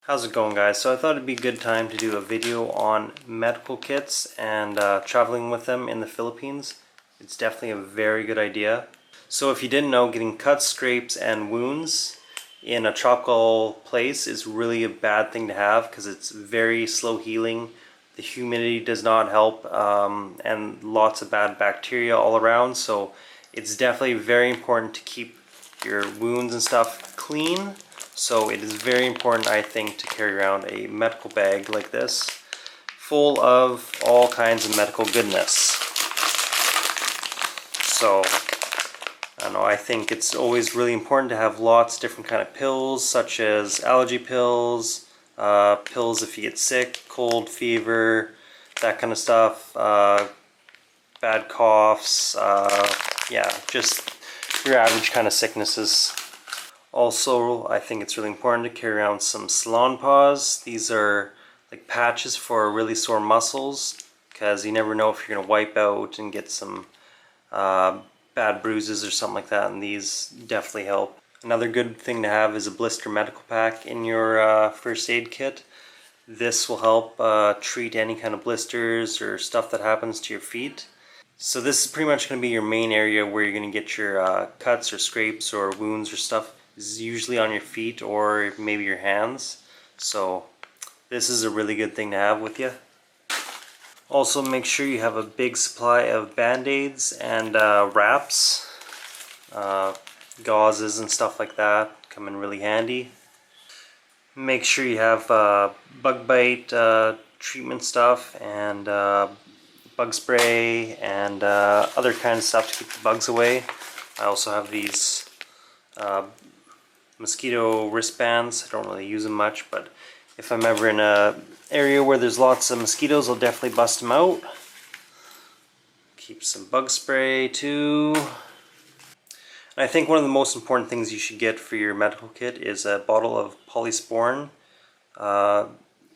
How's it going, guys? So I thought it'd be a good time to do a video on medical kits and traveling with them in the Philippines. It's definitely a very good idea. So if you didn't know, getting cuts, scrapes, and wounds in a tropical place is really a bad thing to have because it's very slow healing. The humidity does not help, and lots of bad bacteria all around. So it's definitely very important to keep your wounds and stuff clean. So it is very important, I think, to carry around a medical bag like this, full of all kinds of medical goodness. So, I don't know, I think it's always really important to have lots of different kind of pills, such as allergy pills, pills if you get sick, cold, fever, that kind of stuff, bad coughs, yeah, just your average kind of sicknesses. Also, I think it's really important to carry around some Salonpas. These are like patches for really sore muscles, because you never know if you're going to wipe out and get some bad bruises or something like that, and these definitely help. Another good thing to have is a blister medical pack in your first aid kit. This will help treat any kind of blisters or stuff that happens to your feet. So this is pretty much going to be your main area where you're going to get your cuts or scrapes or wounds or stuff. This is usually on your feet or maybe your hands. So this is a really good thing to have with you. Also, make sure you have a big supply of band-aids and wraps, gauzes and stuff like that come in really handy. Make sure you have bug bite treatment stuff and bug spray and other kind of stuff to keep the bugs away. I also have these mosquito wristbands. I don't really use them much, but if I'm ever in an area where there's lots of mosquitoes, I'll definitely bust them out. Keep some bug spray too. And I think one of the most important things you should get for your medical kit is a bottle of Polysporin.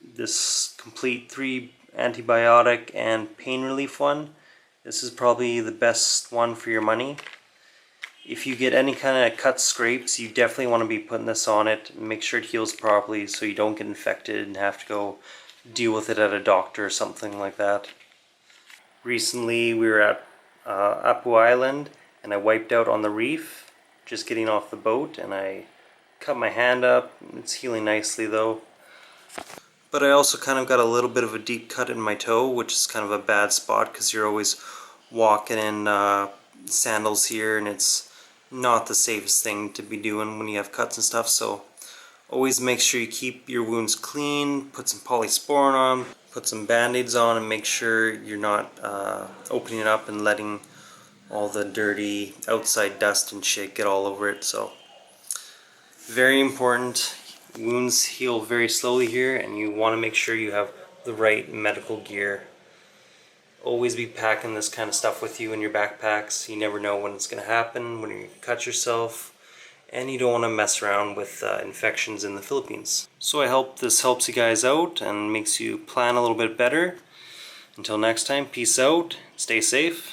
This complete 3 antibiotic and pain relief one. This is probably the best one for your money. If you get any kind of cuts, scrapes, you definitely want to be putting this on it. Make sure it heals properly so you don't get infected and have to go deal with it at a doctor or something like that. Recently we were at Apu Island and I wiped out on the reef just getting off the boat, and I cut my hand up. It's healing nicely though. But I also kind of got a little bit of a deep cut in my toe, which is kind of a bad spot because you're always walking in sandals here, and it's not the safest thing to be doing when you have cuts and stuff. So always make sure you keep your wounds clean, put some Polysporin on, put some band-aids on, and make sure you're not opening it up and letting all the dirty outside dust and shit get all over it. So very important. Wounds heal very slowly here, and you want to make sure you have the right medical gear. Always be packing this kind of stuff with you in your backpacks. You never know when it's going to happen, when you cut yourself, and you don't want to mess around with infections in the Philippines. So I hope this helps you guys out and makes you plan a little bit better. Until next time, peace out, stay safe.